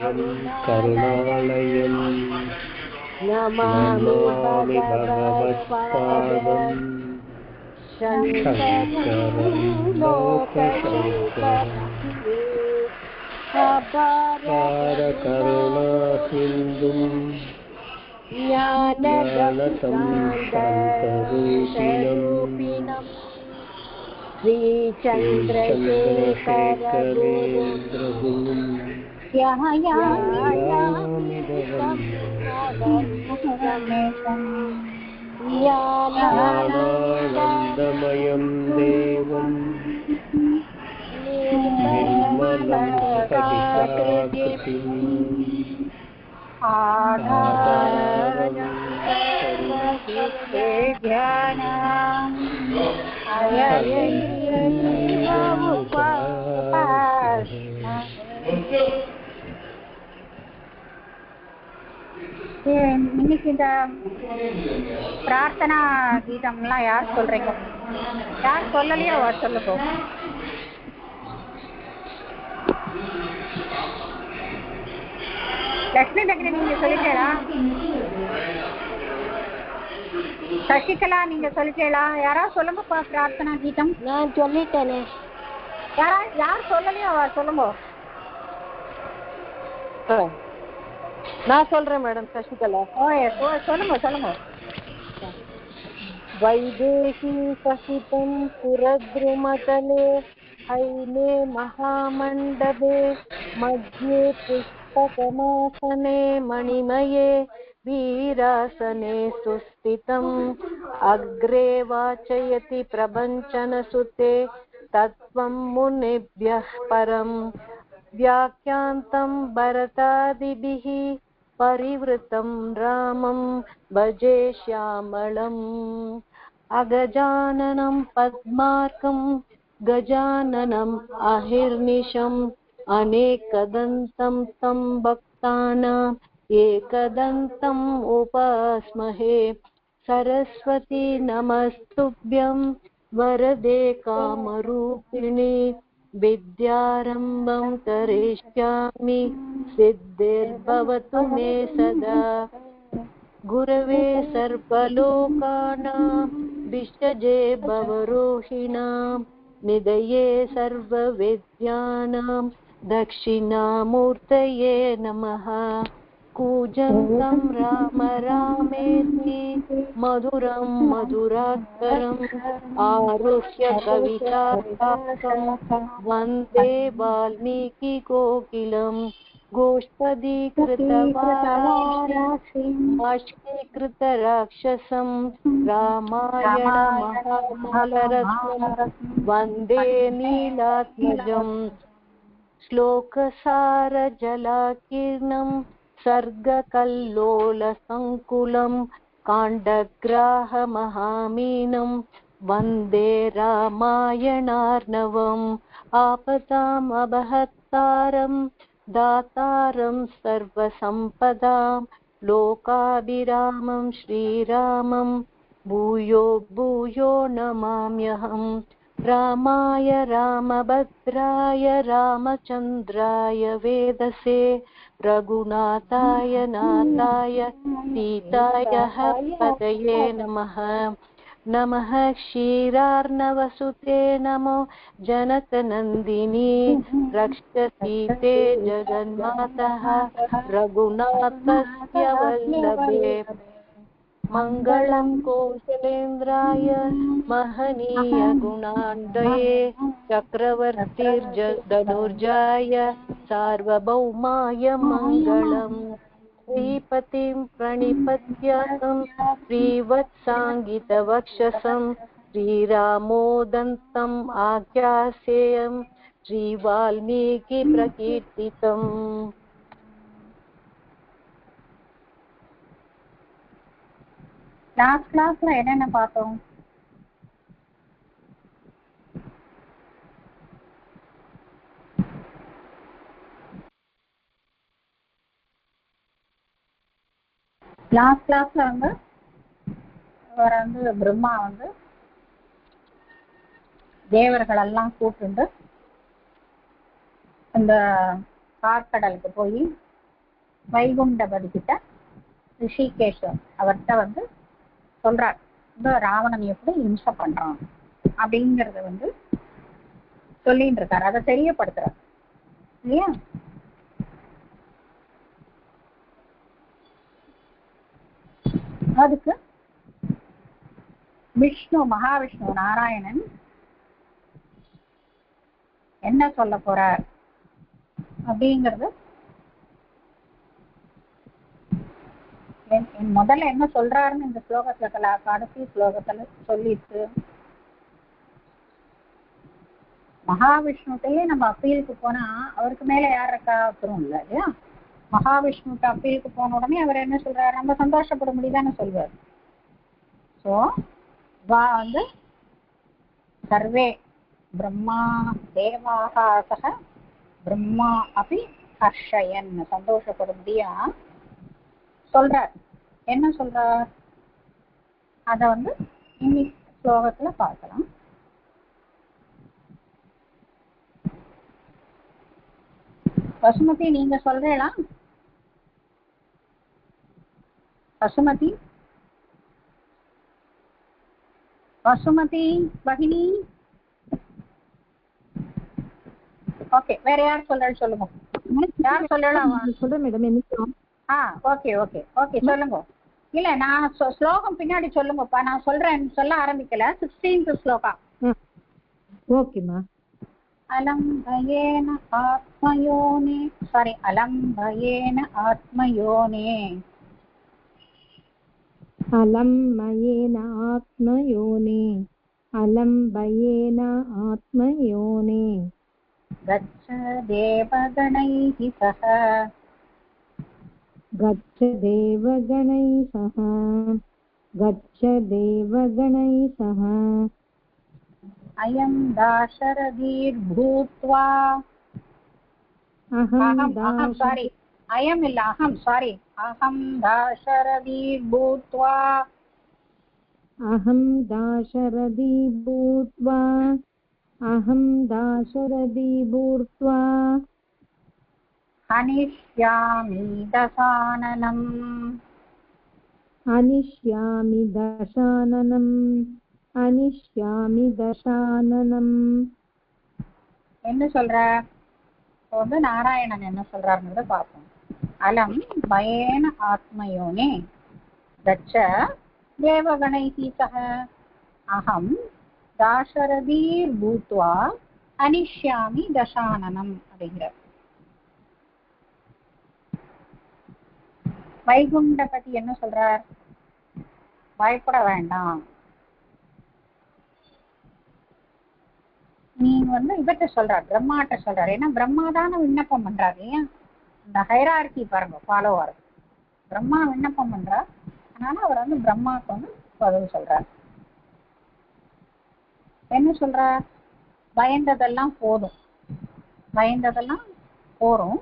करुणालयं नमामि भगवत्पादं शङ्करं लोकशङ्करम् अपारकरुणासिन्धुं ज्ञानदं श्रीचन्द्रशेखरगुरुं ज्ञानानन्दमयं देवं निर्मलं स्फटिकाकृतिम् आधारं सर्वसिद्धेभ्यानाम् இன்னைக்கு இந்த பிரார்த்தனா கீதம்லாம் யார் சொல்றீங்க? யார் சொல்லலையோ சொல்லுங்க. லட்சுமி பக்ரி நீங்க சொல்லிட்டீங்களா? சசிகலா நீங்க சொல்லிட்டீங்களா? யாராவது சொல்லுங்கப்பா பிரார்த்தனா கீதம். நான் சொல்லிட்டேனே. யார் சொல்லலையோ சொல்லுங்க. நான் சொல்றேன் மேடம். சசிகலா. சொல்லுங்க. வைதேகி சசிதம் புரத்ருமதலே हैने महामण्डपे मध्ये पुष्पकमासने मणिमये वीरासने सुस्थितम् अग्रे वाचयति प्रपञ्चनसुते तत्त्वं मुनिभ्यः परं व्याख्यान्तं भरतादिभिः परिवृतं रामं भजे श्यामलम् अगजाननं पद्मार्कं गजाननम् अहिर्निशम् अनेकदन्तं तं भक्तानाम् एकदन्तम् उपास्महे सरस्वती नमस्तुभ्यं वरदे कामरूपिणी विद्यारम्भं करिष्यामि सिद्धिर्भवतु मे सदा गुरवे सर्वलोकानां विषजे भवरोहिणां निधये सर्वविद्यानां दक्षिणामूर्तये नमः कूजन्तं राम रामेति मधुरं मधुराक्षरम् आरुह्य कवितार्थं वन्दे वाल्मीकिकोकिलं गोष्पदीकृतवाराक्षसं रामायणमहामलरत्नं वन्दे नीलात्मजं श्लोकसारजलाकीर्णं सर्गकल्लोलसङ्कुलं काण्डग्राहमहामीनं वन्दे रामायणार्णवम् आपदाम् अबहत्तारं दातारं सर्वसम्पदां लोकाभिरामं श्रीरामं भूयो भूयो नमाम्यहम् रामाय रामभद्राय रामचन्द्राय वेदसे रघुनाथाय नाथाय सीताय पतये नमः नमः क्षीरार्णवसुते नमो जनकनन्दिनी रक्षसीते जगन्मातः रघुनाथस्य वल्लभे मङ्गलं कौसलेन्द्राय महनीय गुणान्वये चक्रवर्तिर्धनुर्जाय सार्वभौमाय मङ्गलम् श्रीपतिं प्रणिपत्यां श्रीवत्साङ्गितवक्षसं श्रीरामोदन्तम् आख्यासेयं श्रीवाल्मीकिप्रकीर्तितम् லாஸ்ட் கிளாஸ்ல என்னென்ன பார்த்தோம்? லாஸ்ட் கிளாஸ்ல வந்து பிரம்மா வந்து தேவர்கள் எல்லாம் கூப்பிட்டு இந்த கார்கடலுக்கு போய் வைகுண்டபதி கிட்ட ரிஷிகேஷர் அவர்கிட்ட சொல்றார், இந்த ராவணன் எப்படி இம்சை பண்றான் அப்படிங்கறத சொல்லிட்டு இருக்காரு. அதை தெரியப்படுத்துறார் இல்லையா? அதுக்கு மகாவிஷ்ணு நாராயணன் என்ன சொல்ல போறார் அப்படிங்கறது முதல்ல என்ன சொல்றாருன்னு இந்த ஸ்லோகத்துல கடைசி ஸ்லோகத்துல சொல்லிட்டு, மகாவிஷ்ணுட்டையே நம்ம அப்பீலுக்கு போனா அவருக்கு மேல யார் இருக்கா அப்புறம் இல்ல இல்லையா? மகாவிஷ்ணுக்கு அப்பீலுக்கு போன உடனே அவர் என்ன சொல்றாரு, நம்ம சந்தோஷப்பட முடியுதான்னு சொல்வார். சோ சர்வே பிரம்மா தேவாக சக பிரம்மா அப்படி ஹர்ஷயன் சந்தோஷப்படும்படியா சொல்றார். என்ன சொல்றார் அத இன்னைக்கு ஸ்லோகத்துல பார்க்கலாம். பசுமதி நீங்க சொல்றீங்களா? பசுமதி பகினி. ஓகே, வேற யார் சொல்றாரு சொல்லுங்க. யார் சொல்லலாம் சொல்றேன் மேடம். ஓகே ஓகே ஓகே சொல்லுங்க. இல்ல நான் ஸ்லோகம் பின்னாடி சொல்லுங்கப்பா. நான் சொல்ல ஆரம்பிக்கல. 16th ஸ்லோகா. ஓகேமா. அலம்பயேன ஆத்மயோனே அலம்பயேன ஆத்மயோனே அலம்பயேன ஆத்மயோனே அலம்பயேன ஆத்மயோனே கச்ச தேவகணைः சஹ गच्छ देवगणैः सह गच्छ देवगणैः सह अयं दाशरथीर्भूत्वा अहं दाशरथीर्भूत्वा अनिष्यामि दशाननम्. என்ன சொல்றார்? நாராயணன் என்ன சொல்றாருன்றத பார்ப்போம். அலம் பயேன ஆத்மயோனே கச்ச தேவகணைः சஹ அஹம் தாசரதீர் பூத்வா அனிஷ்யாமி தசானனம் அப்படிங்கிறார். வைகுண்டபதி என்ன சொல்றார்? பயப்பட வேண்டாம், நீ இவர்கிட்ட சொல்றார், பிரம்மாட்ட சொல்றாரு. ஏன்னா பிரம்மா தானே விண்ணப்பம் பண்றாரு இல்லையா? இந்த ஹைரார்கி பாருங்க, ஃபாலோவர். பிரம்மா விண்ணப்பம் பண்றார், அதனால அவர் பிரம்மாவுக்கு பதில் சொல்றார். என்ன சொல்றார்? பயந்ததெல்லாம் போறோம்.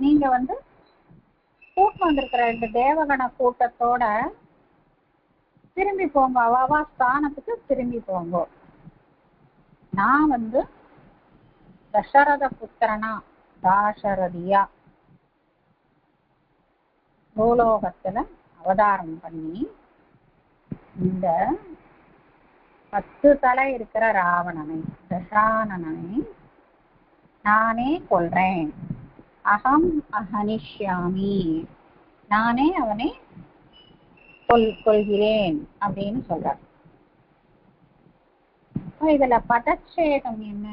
நீங்க கூட்டம் வந்திருக்கிற இந்த தேவகண கூட்டத்தோட திரும்பி போங்க, அவாவா ஸ்தானத்துக்கு திரும்பி போங்க. நான் தசரத புத்திரனா தாசரதியா பூலோகத்துல அவதாரம் பண்ணி இந்த 10 தலை இருக்கிற ராவணனை தசானனை நானே கொல்றேன். அகம் அஹனிஷ்யாமி, நானே அவனை கொல்கிறேன் அப்படின்னு சொல்றார். இதுல பதச்சேதம் என்ன?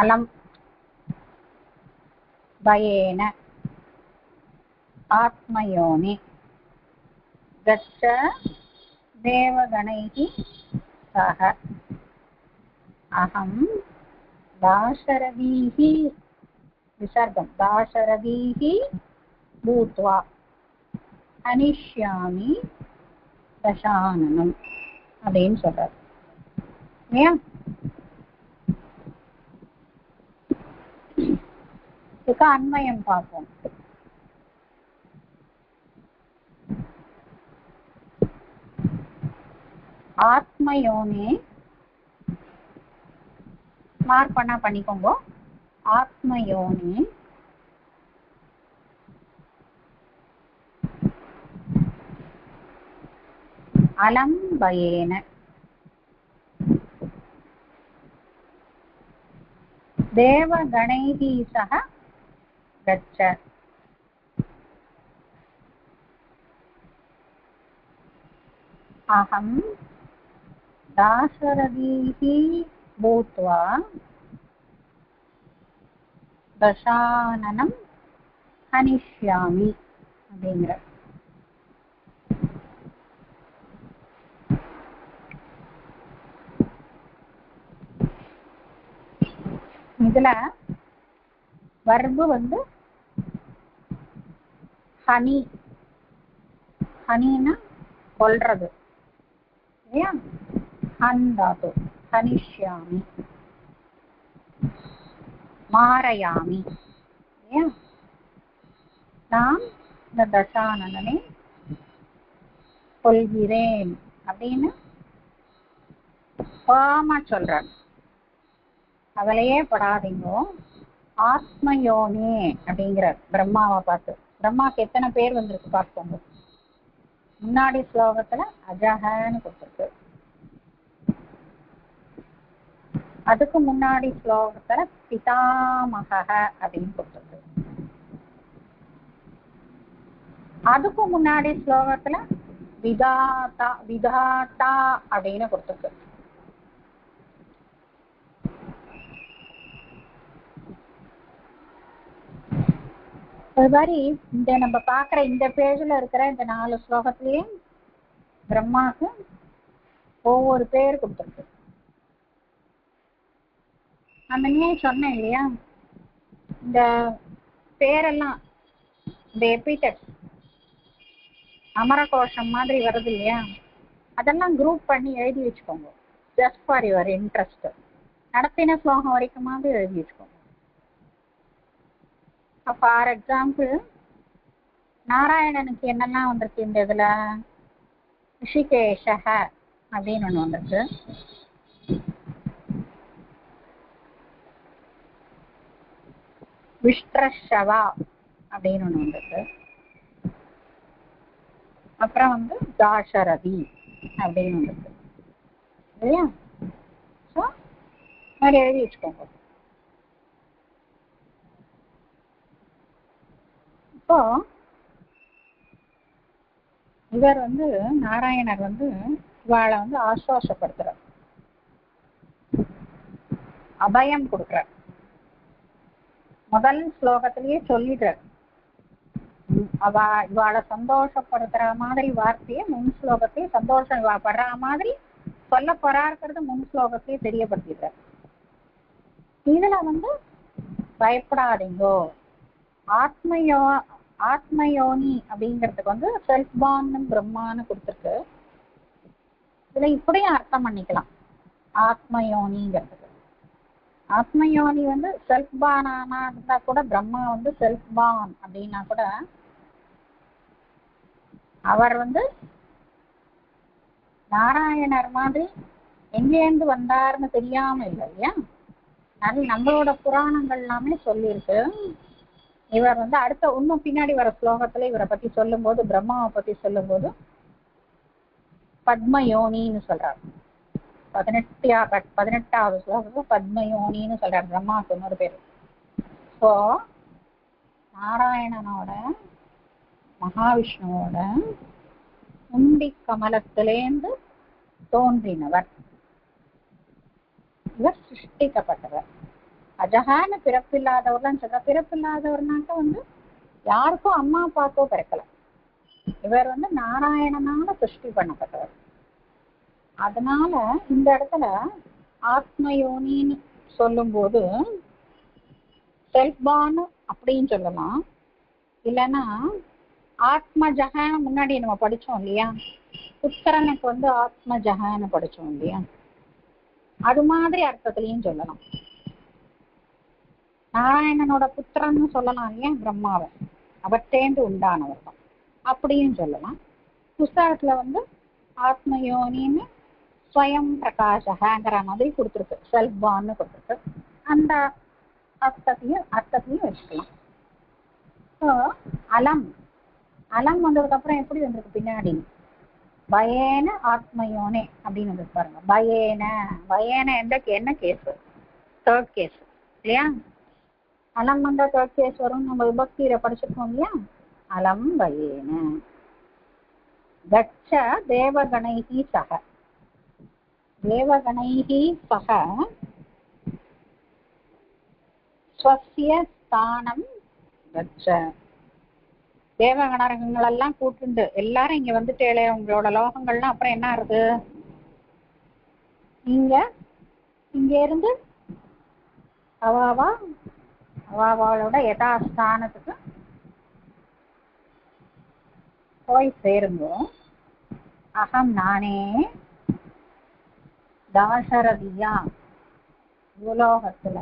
அலம் பயேன ஆத்மயோனி கச்ச தேவகணைஹி சஹ அஹம் தாசரதீஹி விசர்க்கம் தாசரதீஹி பூத்வா அனிஷ்யாமி தசானனம் அப்படின்னு சொல்றாரு. இல்லையா? இதுக்கு அன்வயம் பார்ப்போம். ஆத்மயோனே மார்க் பண்ணா பண்ணிக்கோங்க. ஆத்மயோனி அலம்பயேன தேவகணைஹி சஹ கச்ச. அஹம் தாசரதீஹி பூத்வா தசானனம் ஹனிஷ்யாமி அப்படிங்கிற. இதுல வர்பு வந்து ஹனி, ஹனின்னா கொல்றது இல்லையா? ஹன் தாது ஹனிஷ்யாமி, மாரயாமி இல்லையா? நான் இந்த தசானனனை கொல்கிறேன் அப்படின்னு பாமா சொல்றார். அவளையே படாதீங்கோ, ஆத்மயோனே அப்படிங்கிறார் பிரம்மாவை பார்த்து. பிரம்மாக்கு எத்தனை பேர் வந்திருக்கு பார்ப்போங்க. முன்னாடி ஸ்லோகத்துல அஜஹன்னு கொடுத்துருக்கு, அதுக்கு முன்னாடி ஸ்லோகத்துல பிதாமக அப்படின்னு கொடுத்துருக்கு, அதுக்கு முன்னாடி ஸ்லோகத்துல விதாதா விதாத்தா அப்படின்னு கொடுத்துருக்கு. அது மாதிரி இந்த நம்ம பாக்குற இந்த பேஜ்ல இருக்கிற இந்த 4 ஸ்லோகத்திலேயே பிரம்மாக்கு ஒவ்வொரு பேர் கொடுத்துருக்கு. அந்த சொன்னேன் இல்லையா, இந்த பேரெல்லாம் இந்த எபிடெட் அமரகோஷம் மாதிரி வருது இல்லையா, அதெல்லாம் குரூப் பண்ணி எழுதி வச்சுக்கோங்க. Just for your interest. நடத்தின ஸ்லோகம் வரைக்குமாவது எழுதி வச்சுக்கோங்க. ஃபார் எக்ஸாம்பிள் நாராயணனுக்கு என்னெல்லாம் வந்திருக்கு இந்த இதுல, ரிஷிகேஷக அப்படின்னு ஒண்ணு வந்திருக்கு, விஷ்ட்ரஷவா அப்படின்னு ஒண்ணு வந்திருக்கு, அப்புறம் வந்து தாசரதி அப்படின்னு வந்திருக்கு இல்லையா? ஸோ மாதிரி எழுதி வச்சுக்கோங்க. இப்போ இவர் வந்து நாராயணர் வந்து இவாளை வந்து ஆசுவாசப்படுத்துறார், அபயம் கொடுக்கிறார். முதல் ஸ்லோகத்திலேயே சொல்லிடுறார், இவாளை சந்தோஷப்படுத்துற மாதிரி வார்த்தையை முன் ஸ்லோகத்தையே சந்தோஷம் படுற மாதிரி சொல்ல போறாருக்கிறது முன் ஸ்லோகத்தையே தெரியப்படுத்திடுறார். இதுல வந்து பயப்படாதீங்கோ, ஆத்மயோனி அப்படிங்கிறதுக்கு வந்து செல்ஃப் பார்ன் பிரம்மான்னு கொடுத்துருக்கு. இதுல இப்படியும் அர்த்தம் பண்ணிக்கலாம். ஆத்மயோனிங்கிறதுக்கு ஆத்மயோனி வந்து செல்ஃப் பார்னா இருந்தா கூட, பிரம்மா வந்து செல்ஃப் பார்ன் அப்படின்னா கூட, அவர் வந்து நாராயணர் மாதிரி எங்கேருந்து வந்தாருன்னு தெரியாம இல்லை இல்லையா? நம்மளோட புராணங்கள் எல்லாமே சொல்லியிருக்கு. இவர் வந்து அடுத்த இன்னும் பின்னாடி வர ஸ்லோகத்துல இவரை பத்தி சொல்லும் போது, பிரம்மாவை பத்தி சொல்லும் போது பத்மயோனின்னு சொல்றாரு. 18வது ஸ்லோகத்துல பத்மயோனின்னு சொல்றாரு, பிரம்மாவுக்கு இன்னொரு பேரு. ஸோ நாராயணனோட மகாவிஷ்ணுவோட உண்டி கமலத்திலேந்து தோன்றினவர், இவர் சிருஷ்டிக்கப்பட்டவர். அஜகான பிறப்பில்லாதவர்லாம் சொல்ற, பிறப்பில்லாதவர்னாக்க வந்து யாருக்கும் அம்மா அப்பாக்கோ பிறக்கல, இவர் வந்து நாராயணனால சிருஷ்டி பண்ணப்பட்டவர். அதனால இந்த இடத்துல ஆத்மயோனின்னு சொல்லும் போது செல்ஃபான் அப்படின்னு சொல்லலாம், இல்லைன்னா ஆத்ம ஜகான முன்னாடி நம்ம படிச்சோம் இல்லையா, புத்திரனுக்கு வந்து ஆத்ம ஜகான படிச்சோம் இல்லையா, அது மாதிரி அர்த்தத்திலையும் சொல்லலாம். நாராயணனோட புத்திரன்னு சொல்லலாம் இல்லையா பிரம்மாவை, அவர்த்தேந்து உண்டானவர் தான் அப்படியும் சொல்லலாம். புஸ்தகத்துல வந்து ஆத்மயோனின்னு ஸ்வயம் பிரகாசங்கிற மாதிரி கொடுத்துருக்கு, செல்ஃப் பார்ன்னு கொடுத்துருக்கு. அந்த அர்த்தத்தையும் வச்சுக்கலாம். ஸோ அலம் அலம் வந்ததுக்கு அப்புறம் எப்படி வந்திருக்கு பின்னாடி, பயேன ஆத்மயோனே அப்படின்னு வந்து பாருங்க. பயேன என்ன கேஸ், தேர்ட் கேஸ் இல்லையா? அலம் வந்த தேர்ட் கேஸ் வரும். நம்ம விபக்தியில படிச்சிருக்கோம் இல்லையா? அலம் பயேன. கச்ச தேவகணைஹி சக, தேவகணைஹி சக ஸ்வஸ்ய ஸ்தானம் கச்ச. தேவகணங்கள் எல்லாம் கூட்டுண்டு எல்லாரும் இங்க வந்துட்டே, உங்களோட லோகங்கள்லாம் அப்புறம் என்ன ஆகுது, இங்க இருந்து அவாவோட யதாஸ்தானத்துக்கு போய் சேருங்க. அகம் நானே தாசரதியா பூலோகத்துல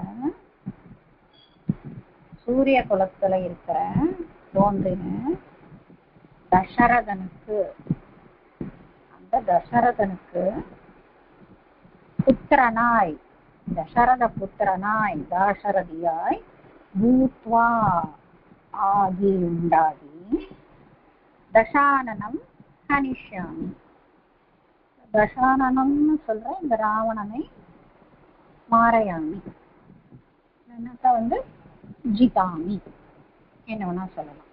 சூரிய குலத்துல இருக்கிற தோன்றின தசரதனுக்கு, அந்த தசரதனுக்கு புத்திரனாய், தசரத புத்திரனாய் தாசரதியாய் பூத்வா ஆகி உண்டாகி தசானனம் ஹனிஷ்யாமி. தசானனம்னு சொல்ற இந்த ராவணனை மாரையாமி, என்னக்கா வந்து ஜிதாமி என்ன வேணா சொல்லலாம்.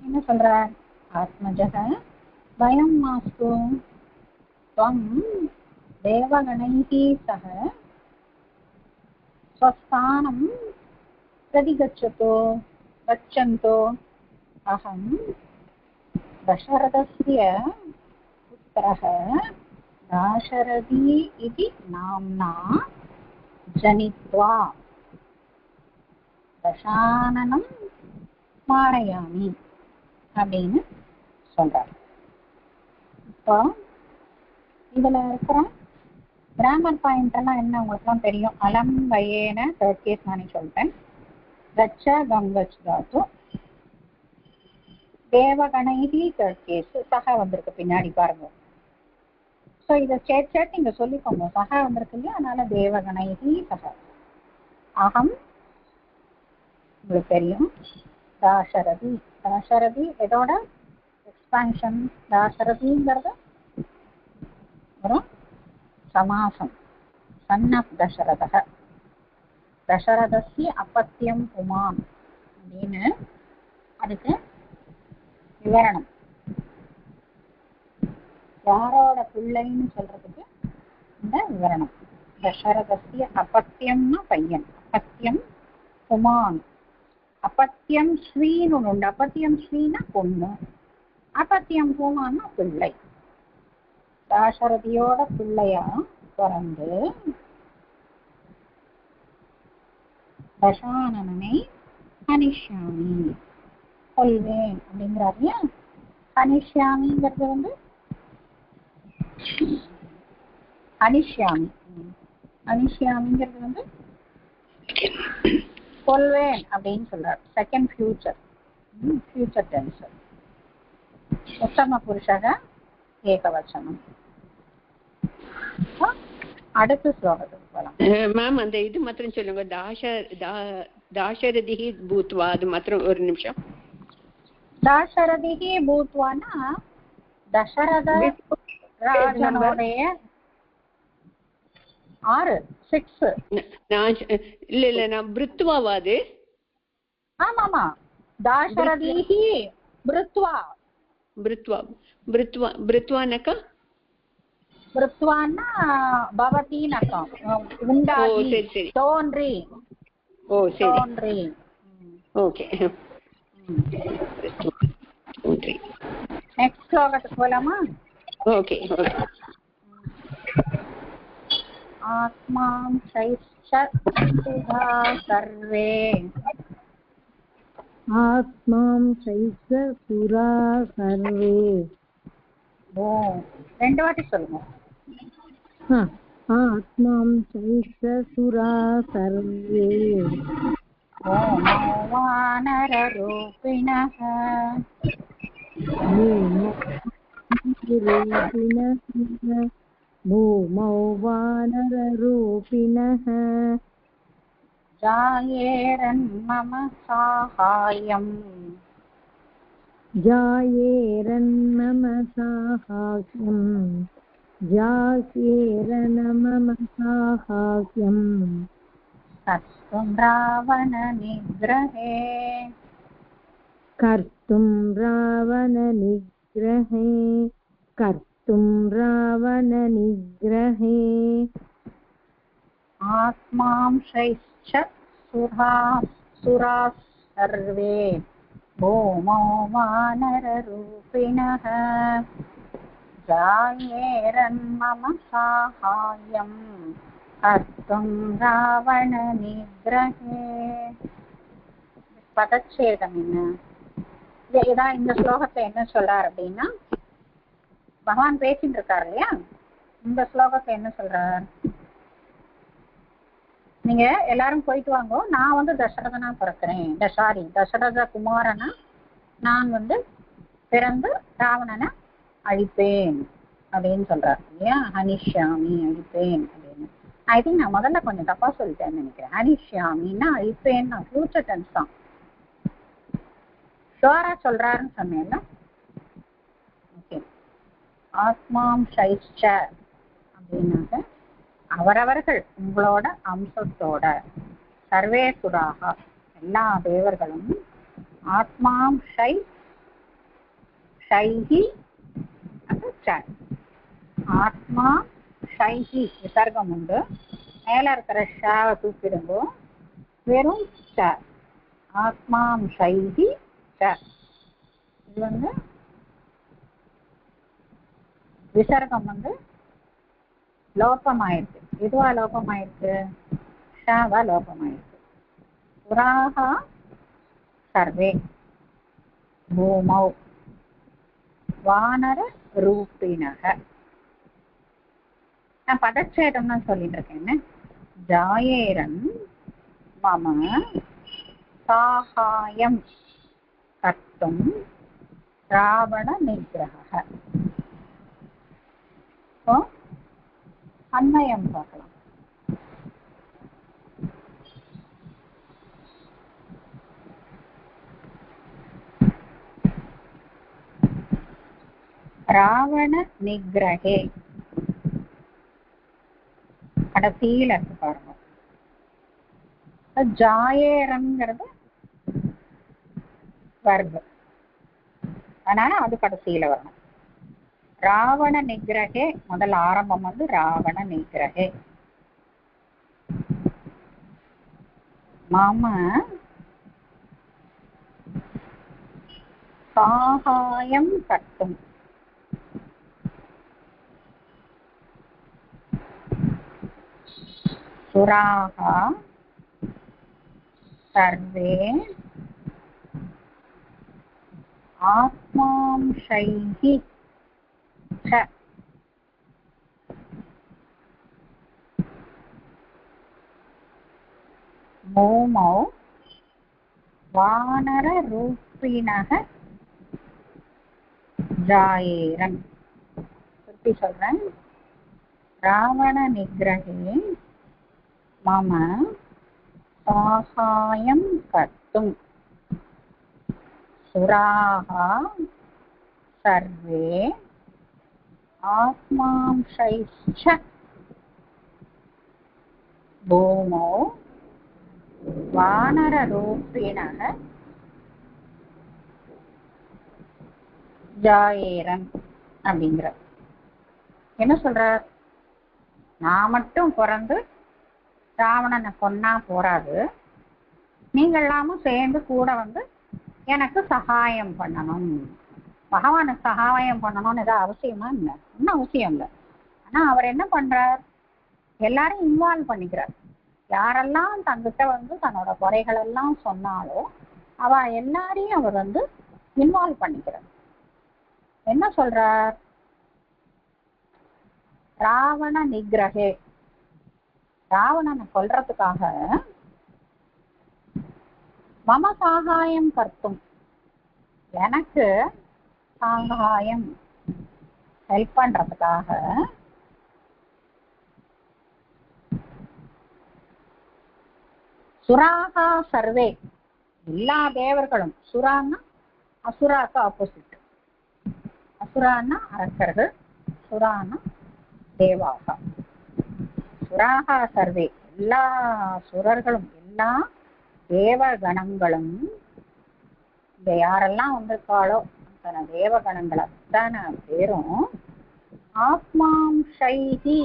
என்ன சொல்ற, ஆத்மஜக பயம் மாஸ்து त्वं देवगणैः सह स्वस्थानं प्रतिगच्छतु गच्छन्तु। अहं दशरथस्य पुत्रः दाशरथी इति नाम्ना जनित्वा दशाननं मारयामि அப்படின்னு சொல்றார். இப்போ இதுல இருக்கிற கிராமர் பாயிண்ட் எல்லாம் என்ன உங்களுக்குலாம் தெரியும். அலம் வயேன தேர்ட் கேஸ் நானே சொல்லிட்டேன். கச்ச கங்கச் தாத்து தேவகணைஹி தேர்ட் கேஸ் சக வந்திருக்கு பின்னாடி பாருங்க. ஸோ இதை சேர்த்து இங்க சொல்லிக்கோங்க. சக வந்திருக்கு இல்லையா, அதனால தேவகணைஹி சக. அகம் உங்களுக்கு தெரியும். தாசரதி, தாசரதி எதோட எக்ஸ்பான்ஷன்? தாசரதிங்கிறது ஒரு சமாசம். சன் ஆஃப் தசரத, தசரதஸ்ய அப்பத்தியம் புமான் அப்படின்னு அதுக்கு விவரணம். யாரோட பிள்ளைன்னு சொல்றதுக்கு இந்த விவரணம். தசரதஸ்ய அப்பத்தியம்னா பையன், அப்பத்தியம் புமான். அப்பத்தியம் ஸ்ரீன்னு உண்டு. அப்பத்தியம் ஸ்ரீனா பொண்ணு, அப்பத்தியம் பூமான்னா பிள்ளை. தாசரதியோட பிள்ளையா பிறந்து தசானனை ஹனிஷ்யாமி கொல்வேன் அப்படிங்கிறாரு. ஹனிஷ்யாமிங்கிறது வந்து ஹனிஷ்யாமி, ஹனிஷ்யாமிங்கிறது வந்து கொல்வேன் அப்படின்னு சொல்றாரு. Second future, future tense. உத்தம புருஷக ஏகவச்சனம். அடுத்த ஸ்லோகத்துக்கு போலாம். மேம் அந்த இது மாத்திரம் சொல்லுங்க. தாசரதிஹி பூத்வா, அது மாத்திரம் ஒரு நிமிஷம். தாசரதிஹி பூத்வானா தசரத ராஜனுடைய 6 6 இல்ல நான் பிருத்வாவாது. ஆமாமா, தாசரதிஹி பிருத்வா. பிருத்வா பிருத்வா பிருத்வானக்கா பிருத்வான்னா பவதின்னு அர்த்தம். உண்டாகி, சரி சரி, தோன்றி. ஓ சரி, தோன்றி. ஓகே. நெக்ஸ்ட் ஸ்லோகத்துக்கு போலாமா? Okay okay. ஆத்மாம் சைஷ்சா சர்வே, ஆத்மாம் சைஷ்சுரா சர்வே. ஓ, 2 வாட்டி சொல்லுங்க. ஆத்மாம் சைஷ்சுரா சர்வே. ஓ வானர ரூபிணஹ भूमौ वानररूपिणः जायेरन्मम साहाय्यम् जायेरन्मम साहाय्यम् कर्तुं रावणनिग्रहे कर्तुं रावणनिग्रहे आत्मांशैश्च सुराः सर्वे भूमौ वानररूपिणः जायेरन्मम साहाय्यम् कर्तुं रावणनिग्रहे பதச்சேதம் என்ன? இதான் இந்த ஸ்லோகத்தை என்ன சொல்றார் அப்படின்னா, பகவான் பேசிட்டு இருக்காரு இல்லையா, இந்த ஸ்லோகத்தை என்ன சொல்றார், நீங்க எல்லாரும் போயிட்டு வாங்கோ, நான் வந்து தசரதனா பிறக்கிறேன், தசரத குமாரனா நான் வந்து பிறந்து ராவணனை அழிப்பேன் அப்படின்னு சொல்றாரு இல்லையா. ஹனிஷ்யாமி அழிப்பேன் அப்படின்னு. ஐ திங்க் நான் முதல்ல கொஞ்சம் தப்பா சொல்லிட்டேன்னு நினைக்கிறேன். ஹனிஷ்யாமின்னா அழிப்பேன் ஃபியூச்சர் டென்ஸ் தான். ஷுவரா சொல்றாருன்னு சொன்னேன்ல. ஓகே. ஆத்மாம் ஷைஷ்ச அப்படின்னாக்க அவரவர்கள் உங்களோட அம்சத்தோட, சர்வே சுராக எல்லா தேவர்களும், ஆத்மாம் ஷைஹி ஆத்மா ஷைஹி விசர்க்கம் உண்டு, மேல இருக்கிற ஷாவை தூக்கிடுங்கோ, வெறும் ச. ஆத்மாம் ஷைஹி ச. இது வந்து விசர்க்கம் வந்து லோபமாயிருக்கு. எதுவா லோபமாயிருக்கு? ஷாவா லோபமாயிருக்கு. புராகா சர்வே பூமௌ வானர ரூபிணக. நான் பதச்சேதம்னு சொல்லிட்டு இருக்கேன்னு. ஜாயேரன் மம சாகாயம் கர்த்தும் ராவண நிகிரஹ. அன்வயம் பார்க்கலாம். ராவண நிகிரகே கடைசியில இருக்கு பாருங்க. ஜாயேரங்கிறது வர்பு, அதனால அது கடைசியில வரணும். ராவண நிகிரகே முதல் ஆரம்பம் வந்து ராவண நிகிரகே. மம சாகாயம் கர்த்தும் சுராகா சர்வே ஆத்மாம்சைஹி ச. பூமௌ வானர ரூபிணக ஜாயேரன். திருப்பி சொல்றேன். ராவண நிகிரகே மம சாகாயம் கர்த்தும் சுராகா சர்வே ஆத்மாம்சைச்ச பூமோ வானரரூபிணக ஜாயேரன் அப்படிங்கிற. என்ன சொல்றார்? நான் மட்டும் பிறந்து ராவணனை கொன்னா போறாது, நீங்க எல்லாமும் சேர்ந்து கூட வந்து எனக்கு சகாயம் பண்ணணும். பகவானுக்கு சகாயம் பண்ணணும்னு ஏதாவது அவசியமா இல்லை? ஒன்றும் அவசியம் இல்லை. ஆனா அவர் என்ன பண்றார்? எல்லாரும் இன்வால்வ் பண்ணிக்கிறார். யாரெல்லாம் தங்கிட்ட வந்து தன்னோட குறைகள் எல்லாம் சொன்னாலோ அவ எல்லாரையும் அவர் வந்து இன்வால்வ் பண்ணிக்கிறார். என்ன சொல்றார்? ராவண நிகிரகே, ராவணனை கொல்றதுக்காக மம சாகாயம் கர்த்தும், எனக்கு சாகாயம் ஹெல்ப் பண்றதுக்காக சுராகா சர்வே, எல்லா தேவர்களும். சுரான்னா அசுராக்கு ஆப்போசிட். அசுரான்னா அரசர்கள், சுரான்னா தேவாகா. சுராகா சர்வே, எல்லா சுரர்களும் எல்லா தேவகணங்களும், இந்த யாரெல்லாம் வந்திருக்காளோ அத்தனை தேவகணங்கள் அத்தனை பேரும் ஆத்மாம்சைஹி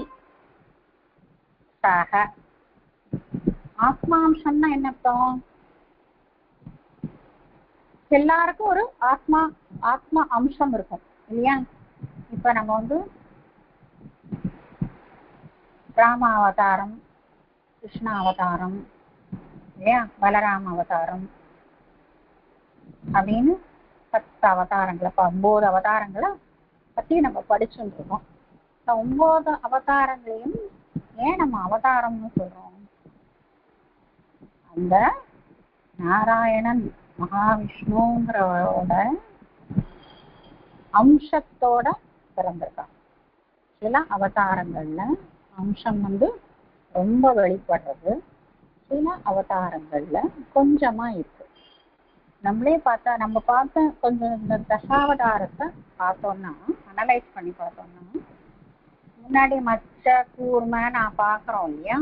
சக. ஆத்மாம்சம்னா என்ன அர்த்தம்? எல்லாருக்கும் ஒரு ஆத்மா அம்சம் இருக்கும் இல்லையா? இப்ப நம்ம வந்து ராம அவதாரம், கிருஷ்ண அவதாரம் இல்லையா, பலராம அவதாரம் அப்படின்னு 10 அவதாரங்களை 9 அவதாரங்களை பத்தி நம்ம படிச்சுட்டு இருக்கோம். இந்த 9 அவதாரங்களையும் ஏன் நம்ம அவதாரம்னு சொல்றோம்? அந்த நாராயணன் மகாவிஷ்ணுங்கிறவரோட அம்சத்தோட பிறந்திருக்கான். சில அவதாரங்கள்ல அம்சம் வந்து ரொம்ப வெளிப்படுறது, சில அவதாரங்கள்ல கொஞ்சமா இருக்கு. நம்மளே பார்த்தா, நம்ம பார்த்த கொஞ்சம் இந்த தசாவதாரத்தை பார்த்தோம்னா, அனலைஸ் பண்ணி பார்த்தோம்னா, முன்னாடி மச்ச கூர்மை நான் பார்க்குறோம் இல்லையா,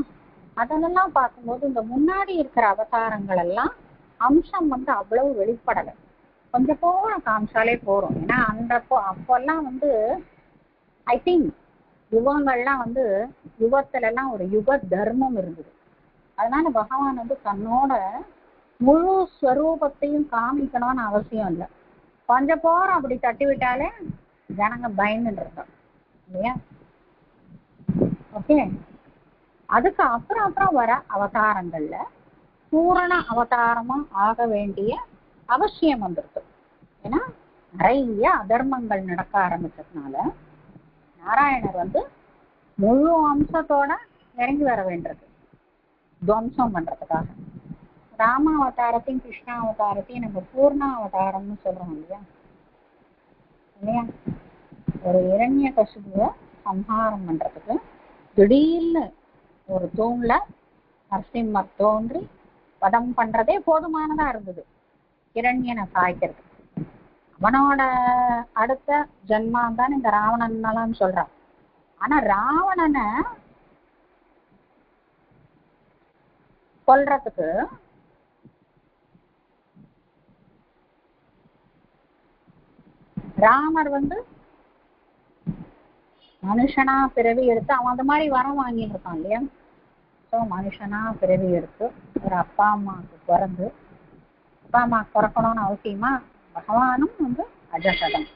அதெல்லாம் பார்க்கும்போது இந்த முன்னாடி இருக்கிற அவதாரங்கள் எல்லாம் அம்சம் வந்து அவ்வளவு வெளிப்படலை. கொஞ்சம் போக காமிச்சாலே போறோம். ஏன்னா அப்பெல்லாம் வந்து ஐ திங்க் யுகங்கள்லாம் வந்து யுகத்துல எல்லாம் ஒரு யுக தர்மம் இருந்தது. அதனால பகவான் வந்து தன்னோட முழு ஸ்வரூபத்தையும் காமிக்கணும்னு அவசியம் இல்லை. கொஞ்சம் போறோம் அப்படி தட்டி விட்டாலே ஜனங்க பயந்துட்டு இருக்கோம் இல்லையா? ஓகே, அதுக்கு அப்புறம் வர அவதாரங்கள்ல பூரண அவதாரமா ஆக வேண்டிய அவசியம் வந்துருக்கு. ஏன்னா நிறைய அதர்மங்கள் நடக்க ஆரம்பிச்சதுனால நாராயணர் வந்து முழு அம்சத்தோட இறங்கி வர வேண்டியது துவம்சம் பண்றதுக்காக. ராம அவதாரத்தையும் கிருஷ்ண அவதாரத்தையும் நம்ம பூர்ண அவதாரம்னு சொல்றோம் இல்லையா? ஒரு இரண்யகசிபுவை சம்ஹாரம் பண்றதுக்கு திடீர்னு ஒரு தூண்ல நரசிம்மர் தோன்றி வதம் பண்றதே போதுமானதா இருந்தது இரண்யனை சாய்க்கிறதுக்கு. அவனோட அடுத்த ஜென்மான் தான் இந்த ராவணன் சொல்றான். ஆனா ராவணனை கொல்றதுக்கு ராமர் வந்து மனுஷனா பிறவி எடுத்து, அவன் அந்த மாதிரி வரம் வாங்கிட்டு இருக்கான் இல்லையா? ஸோ மனுஷனா பிறவி எடுத்து ஒரு அப்பா அம்மாவுக்கு பிறந்து, அப்பா அம்மாவுக்கு பிறக்கணும்னு அவசியமா? பகவானும் வந்து அஜசதம்,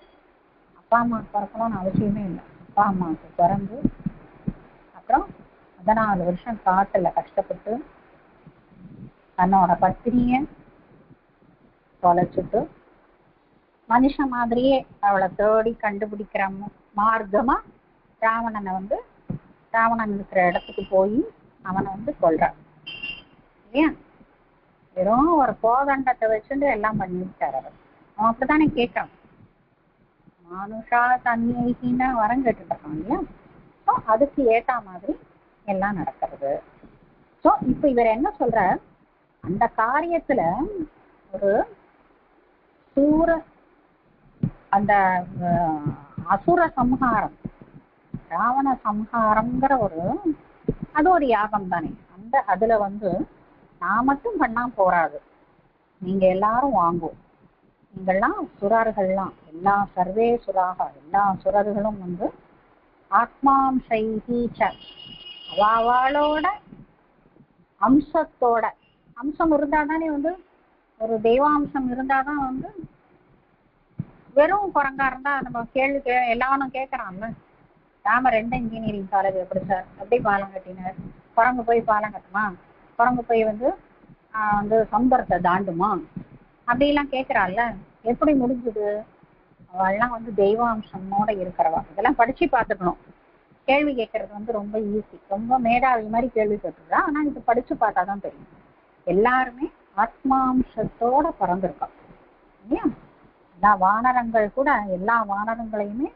அப்பா அம்மாவுக்கு பிறக்கணும்னு அவசியமே இல்லை. அப்பா அம்மாவுக்கு பிறந்து அப்புறம் 14 வருஷம் காட்டுல கஷ்டப்பட்டு தன்னோட பத்தினிய தொலைச்சிட்டு மனுஷன் மாதிரியே அவளை தேடி கண்டுபிடிக்கிற மார்க்கமா ராவணன் இருக்கிற இடத்துக்கு போய் அவனை வந்து கொல்றான் இல்லையா? வெறும் ஒரு கோதண்டத்தை வச்சுட்டு எல்லாம் பண்ணிவிட்டார் அவர். அவன் அப்படித்தானே கேட்கறான், மானுஷா தன்னின்னு வரம் கேட்டுட்டு இருக்கான் இல்லையா? ஸோ அதுக்கு ஏற்ற மாதிரி எல்லாம் நடக்கிறது. ஸோ இப்ப இவர் என்ன சொல்ற, அந்த காரியத்துல ஒரு அந்த அசுர சம்ஹாரம், ராவண சம்ஹாரம்ங்கிற அது ஒரு யாகம் தானே. அதுல வந்து நான் மட்டும் பண்ணா போராது, நீங்க எல்லாரும் வாங்கும். நீங்கள்லாம் சுரர்கள்லாம் எல்லா சர்வே சுராக எல்லா சுரர்களும் வந்து ஆத்மாம்சைஹீச்ச அவளோட அம்சத்தோட, அம்சம் இருந்தாதானே வந்து ஒரு தெய்வாம்சம் இருந்தாதான் வந்து, வெறும் குரங்கா இருந்தா நம்ம எல்லாரும் கேட்கறான்ல, ராமர் எந்த இன்ஜினியரிங் காலேஜ் எப்படி சார் எப்படி பாலம் கட்டினார்? குரங்கு போய் பாலம் கட்டுமா? குரங்கு போய் வந்து சம்பரத்தை தாண்டுமா? அப்படிலாம் கேட்கறாள்ல, எப்படி முடிஞ்சுது? அவள்லாம் வந்து தெய்வாம்சமோட இருக்கிறவா. இதெல்லாம் படிச்சு பார்த்துக்கணும். கேள்வி கேட்கறது வந்து ரொம்ப ஈஸி, ரொம்ப மேதாவி மாதிரி கேள்வி கேட்டுருக்கா. ஆனா இது படிச்சு பார்த்தாதான் தெரியும். எல்லாருமே ஆத்மாம்சத்தோட பிறந்திருக்கோம் இல்லையா? எல்லா வானரங்கள் கூட, எல்லா வானரங்களையுமே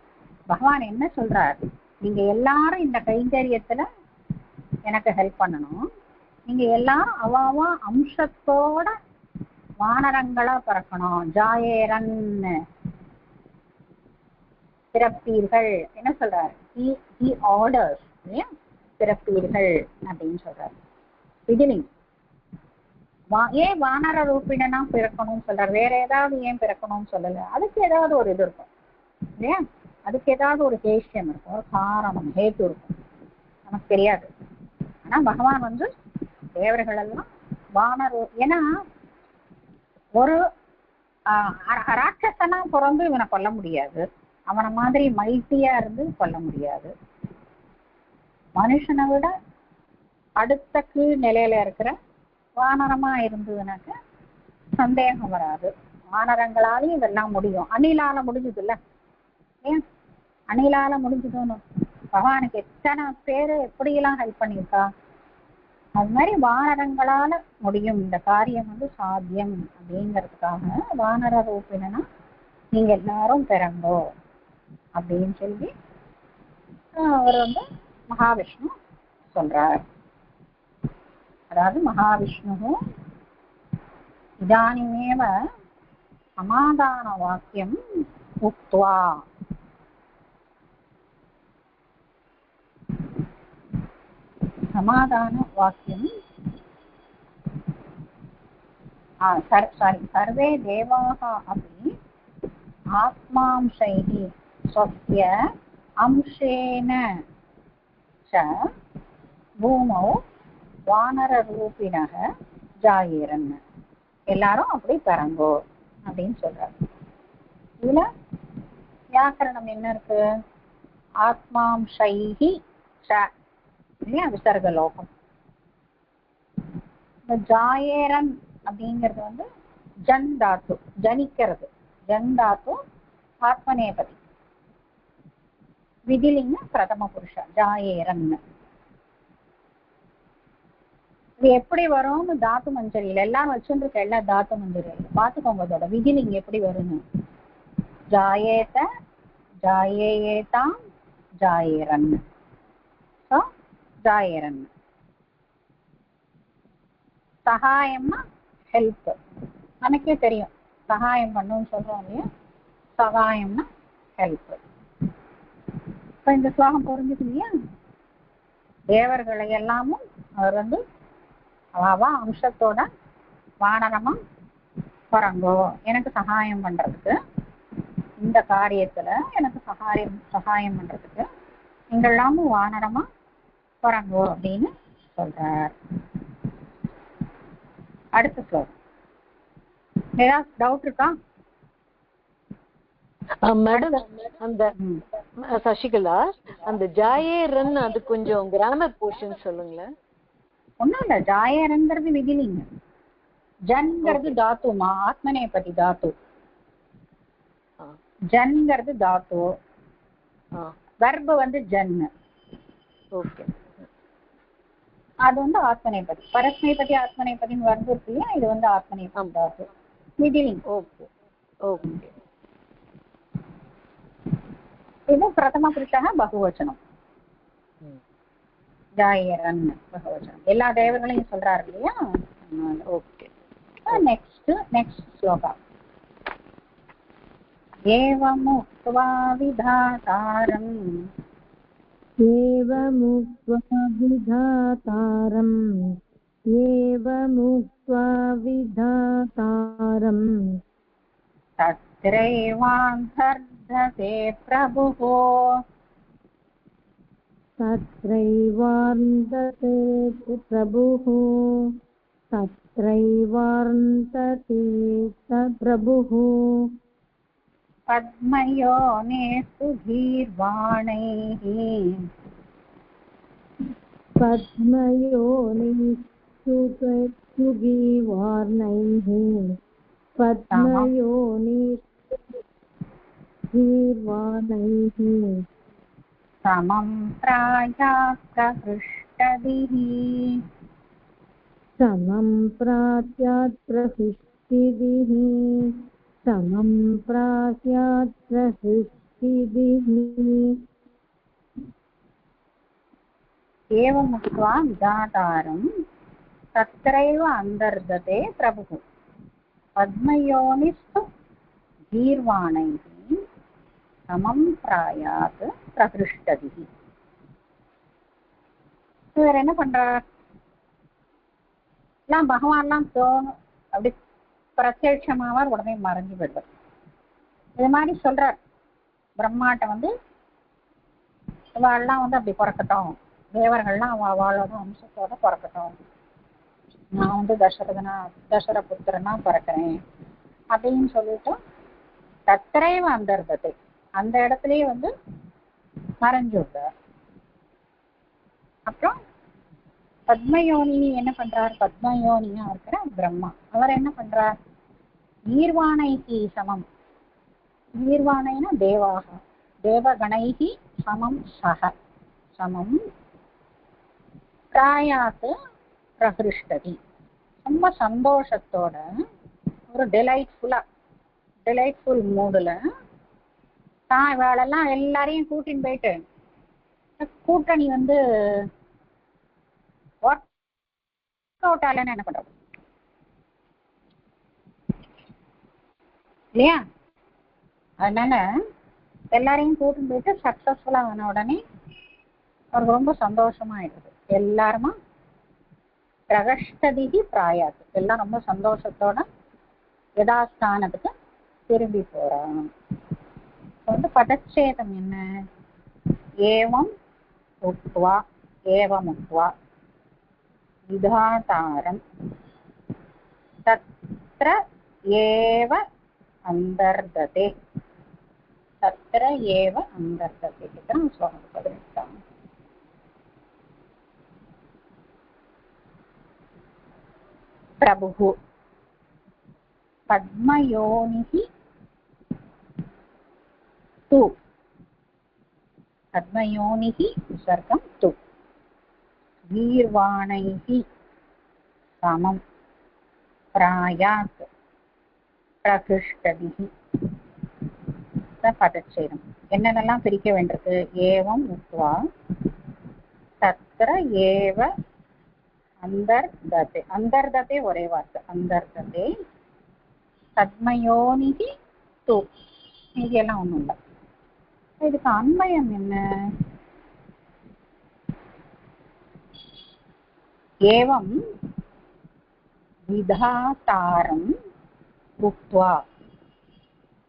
பகவான் என்ன சொல்றார், நீங்க எல்லாரும் இந்த கைங்கரியத்துல எனக்கு ஹெல்ப் பண்ணணும், நீங்க எல்லாரும் அவாவா அம்சத்தோட வானரங்களா பிறக்கணும். ஜாயேரன் பிறப்பீர்கள் என்ன சொல்றாரு? he orders பிறப்பீர்கள் அப்படின்னு சொல்றாரு. பிகினிங் ஏன் வானர ரூபினா பிறக்கணும்னு சொல்றாரு? வேற ஏதாவது ஏன் பிறக்கணும்னு சொல்லல? அதுக்கு ஏதாவது ஒரு இது இருக்கும் இல்லையா? அதுக்கு ஏதாவது ஒரு ஹேஷ்யம் இருக்கும், ஒரு காரணம், ஹேத்து இருக்கும், நமக்கு தெரியாது. ஆனா பகவான் வந்து தேவர்கள் எல்லாம் வானர, ஏன்னா ஒரு ராட்சசனா பிறந்து இவனை கொல்ல முடியாது, அவனை மாதிரி மைட்டியா இருந்து கொல்ல முடியாது. மனுஷனை விட அடுத்த கீழ் நிலையில இருக்கிற வானரமா இருந்ததுனாக்க சந்தேகம் வராது. வானரங்களாலையும் இதெல்லாம் முடியும். அணிலால முடிஞ்சது இல்ல, ஏன் அணிலால முடிஞ்சதுன்னு பகவானுக்கு எத்தனை பேரு எப்படியெல்லாம் ஹெல்ப் பண்ணியிருக்கா. அது மாதிரி வானரங்களால முடியும் இந்த காரியம் வந்து சாத்தியம் அப்படிங்கிறதுக்காக வானர ரூபினா நீங்க எல்லாரும் பிறங்கோ அப்படின்னு சொல்லி அவர் வந்து மகாவிஷ்ணு சொல்றார். அதாவது மகாவிஷ்ணு இதானிமேவ சமாதான வாக்கியம் உக்த்வா, சமாதான வாக்கியம் சர்வே தேவாः अपि ஆத்மாம்சைः स्वस्य अंशेन च பூமௌ வானரரூபிணः ஜாயேரன். எல்லாரும் அப்படி பிறங்கோ அப்படின்னு சொல்றாரு. இதுல வியாக்கரணம் என்ன இருக்கு? ஆத்மாம்சைஹி ச இல்லையா, விசர்க லோகம். இந்த ஜாயேரன் அப்படிங்கிறது வந்து ஜன் தாத்து, ஜனிக்கிறது. ஜன் தாத்து ஆத்மநேபதி, விதிலிங்க பிரதம புருஷ ஜாயேரன். இது எப்படி வரும்னு தாத்து மஞ்சரியில எல்லாம் வச்சுருக்க, எல்லா தாத்து மஞ்சரியில பாத்துக்கோங்க அதோட விதிலிங்க எப்படி வரும்னு. ஜாயேத, ஜாயேதாம், ஜாயேரன். ஜாயேரன். சகாயம்னா ஹெல்ப், நமக்கே தெரியும் சகாயம் பண்ணுன்னு சொல்றோம் இல்லையா. சகாயம்னா ஹெல்ப். இப்ப இந்த ஸ்லோகம் புரிஞ்சுது இல்லையா? தேவர்களை எல்லாமும் அவர் வந்து அவாவா அம்சத்தோட வானரமா பிறங்கோ, எனக்கு சகாயம் பண்றதுக்கு, இந்த காரியத்துல எனக்கு சகாயம் பண்றதுக்கு நீங்கள் எல்லாமும் வானரமா பிறங்கோ அப்படின்னு சொல்றார். அடுத்த ஸ்லோகம் ஏதாவது டவுட் இருக்கா மேடம்? அந்த சசிகலா, அந்த ஜாயேரன் அது கொஞ்சம் கிராமர் போர்ஷன் சொல்லுங்களேன். ஒன்னும் இல்ல, ஜாயேரன்ங்கிறது விதிலிங்க, ஜன்ங்கிறது தாத்துமா, ஆத்மநேபதி தாத்து. ஜன்ங்கிறது தாத்து, வர்பு வந்து ஜன். ஓகே, அது வந்து ஆத்மநேபதி. பரஸ்மைபதி ஆத்மநேபதின்னு வர்பு இருக்கு இல்லையா, இது வந்து ஆத்மநேபதி தாத்து விதிலிங்க. Okay okay. இது பிரதம புருஷः பகுவச்சனம். ஜாயேரன் பகுவச்சனம். எல்லா தேவர்களையும் சொல்றாரு இல்லையா. ஓகே. நெக்ஸ்ட் ஸ்லோகா. ஏவமுக்த்வா விதாதாரம், ஏவமுக்த்வா விதாதாரம், ஏவமுக்த்வா விதாதாரம், தத்ரைவாந்தர்ததே பிரபுः, தத்ரைவார்ந்ததே பிரபுः, தத்ரைவார்ந்ததே பிரபுः, பத்மயோனேஷு தீர்வாணைः, பத்மயோனிஷு தீர்வாணைः, பத்மயோனிஷு தீர்வாணைः, சமம் பிராயாத் பிரஹிஷ்டதிः, சமம் பிராயாத் பிரஹிஷ்டிதிः, சமம் பிராயாத் பிரஹிஷ்டிதிः. ஏவமுக்த்வா விதாதாரம், तत्रैव अन्तर्गते प्रभुः पद्मयोनिस्तु गीर्वाणैः समं प्रायात् प्रहृष्टदिः. இவர் என்ன பண்றார்? எல்லாம் பகவான்லாம் தோணும் அப்படி பிரத்யட்சமாவார், உடனே மறைஞ்சு விடுவார். இது மாதிரி சொல்றார். பிரம்மாட்ட வந்து இவாள்லாம் வந்து அப்படி பிறக்கட்டும், தேவர்கள்லாம் அவளோட அம்சத்தோட பிறக்கட்டும், நான் வந்து தசரபுத்திரனா பிறக்கிறேன் அப்படின்னு சொல்லிட்டு தத்திரைவ அந்தர்கத்தை அந்த இடத்துலயே வந்து மறைஞ்சு விட்டார். அப்புறம் பத்மயோனி என்ன பண்றார்? பத்மயோனியா இருக்கிற பிரம்மா அவர் என்ன பண்றார்? ஈர்வாணைக்கு சமம். ஈர்வாணைனா தேவாக, தேவகணைகி சமம் சக சமம் பிராயாத்து பிரகிருஷ்டதி. ரொம்ப சந்தோஷத்தோட ஒரு டிலைட்ஃபுல் மூடுல தான் இவாளெல்லாம் எல்லாரையும் கூட்டின்னு போயிட்டு கூட்டணி வந்து ஒர்க் அவுட் ஆகலன்னு என்ன பண்றது இல்லையா? அதனால எல்லாரையும் கூட்டின்னு போயிட்டு சக்சஸ்ஃபுல்லா ஆன உடனே அவருக்கு ரொம்ப சந்தோஷமா ஆயிடுது. எல்லாருமா பிரகஷ்டதிகி பிராயாத்து, எல்லாம் ரொம்ப சந்தோஷத்தோட யதாஸ்தானத்துக்கு திரும்பி போறான். வந்து பதச்சேதம் என்ன? ஏவம் உக்த்வா விதாதாரம் தத்ர ஏவ அந்தர்கதே. தத்ர ஏவ அந்தர்கதே ஸ்லோகம் 18. பிரபுஹு பத்மயோனிஹி து. பத்மயோனிஹி விசர்க்கம் து. गीर्वाणैहि समं प्रायात् प्रकृष्टदिहि. பதச்சேதம் என்னென்னலாம் பிரிக்க வேண்டியிருக்கு? ஏவம் உக்த்வா தத்ர ஏவ அந்தர்கதே. அந்தர்கதே ஒரே வார்த்தை, அந்தர்கதே. பத்மயோனிஹி து. இதெல்லாம் ஒண்ணும் இல்லை. இதுக்கு அன்வயம் என்ன? ஏவம் விதாதாரம் உக்த்வா.